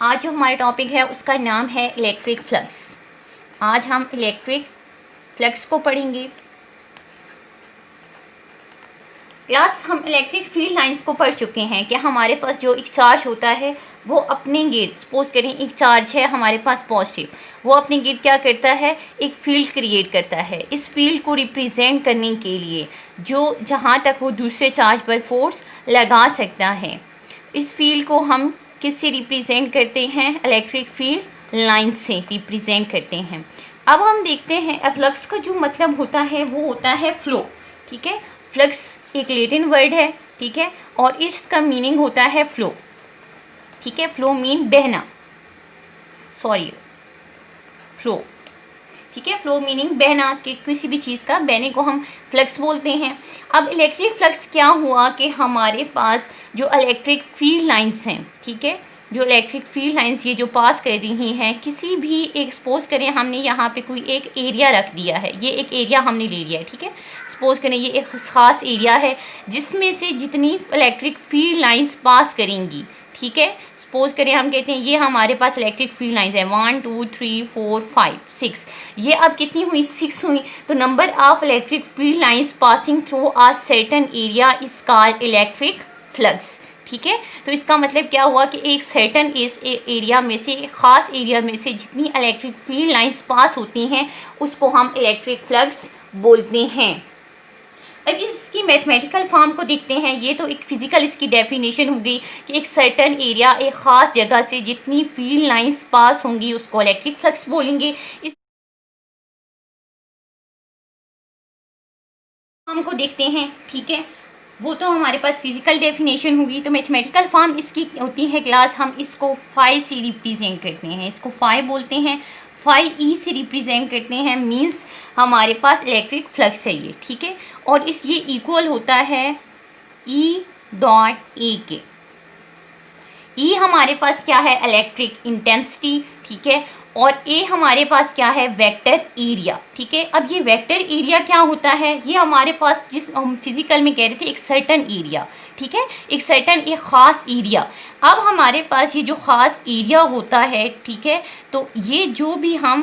आज जो हमारा टॉपिक है उसका नाम है इलेक्ट्रिक फ्लक्स। आज हम इलेक्ट्रिक फ्लक्स को पढ़ेंगे। क्लास हम इलेक्ट्रिक फील्ड लाइंस को पढ़ चुके हैं कि हमारे पास जो एक चार्ज होता है वो अपने गिर्द, सपोज करें एक चार्ज है हमारे पास पॉजिटिव, वो अपने गिर्द क्या करता है, एक फील्ड क्रिएट करता है। इस फील्ड को रिप्रेजेंट करने के लिए जो जहाँ तक वो दूसरे चार्ज पर फोर्स लगा सकता है, इस फील्ड को हम किससे रिप्रेजेंट करते हैं, इलेक्ट्रिक फील्ड लाइन से रिप्रेजेंट करते हैं। अब हम देखते हैं फ्लक्स का जो मतलब होता है वो होता है फ्लो। ठीक है, फ्लक्स एक लैटिन वर्ड है, ठीक है, और इसका मीनिंग होता है फ्लो। ठीक है, फ्लो मीन बहना, सॉरी फ्लो। ठीक है, फ्लो मीनिंग बहना, कि किसी भी चीज़ का बहने को हम फ्लक्स बोलते हैं। अब इलेक्ट्रिक फ्लक्स क्या हुआ कि हमारे पास जो इलेक्ट्रिक फील्ड लाइंस हैं, ठीक है, जो इलेक्ट्रिक फील्ड लाइंस ये जो पास कर रही हैं, किसी भी एक सपोज करें हमने यहाँ पे कोई एक एरिया रख दिया है, ये एक एरिया हमने ले लिया है। ठीक है, सपोज करें ये एक ख़ास एरिया है जिसमें से जितनी इलेक्ट्रिक फील्ड लाइंस पास करेंगी, ठीक है, सपोज करें हम कहते हैं ये हमारे पास इलेक्ट्रिक फील्ड लाइंस है 1 2 3 4 5 6, ये अब कितनी हुई, 6 हुई। तो number of electric field lines passing through a certain area is called electric flux. ठीक है, तो इसका मतलब क्या हुआ कि एक सर्टेन इस एरिया में से, एक ख़ास एरिया में से जितनी इलेक्ट्रिक फील्ड लाइंस पास होती हैं उसको हम इलेक्ट्रिक फ्लक्स बोलते हैं। अब इसकी मैथमेटिकल फॉर्म को देखते हैं। ये तो एक फिजिकल इसकी डेफिनेशन हो गई कि एक सर्टेन एरिया, एक ख़ास जगह से जितनी फील्ड लाइंस पास होंगी उसको इलेक्ट्रिक फ्लक्स बोलेंगे। इस फॉर्म को देखते हैं, ठीक है, वो तो हमारे पास फिजिकल डेफिनेशन होगी। तो मैथमेटिकल फॉर्म इसकी होती है क्लास, हम इसको फाई से रिप्रेजेंट करते हैं, इसको फाई बोलते हैं, फाई ई से रिप्रेजेंट करते हैं, मींस हमारे पास इलेक्ट्रिक फ्लक्स है ये। ठीक है, और इस ये इक्वल होता है ई डॉट ए के। ई हमारे पास क्या है, इलेक्ट्रिक इंटेंसिटी, ठीक है, और ए हमारे पास क्या है, वेक्टर एरिया। ठीक है, अब ये वेक्टर एरिया क्या होता है, ये हमारे पास जिस हम फिजिकल में कह रहे थे एक सर्टन एरिया, ठीक है, एक सर्टन एक ख़ास एरिया। अब हमारे पास ये जो ख़ास एरिया होता है, ठीक है, तो ये जो भी हम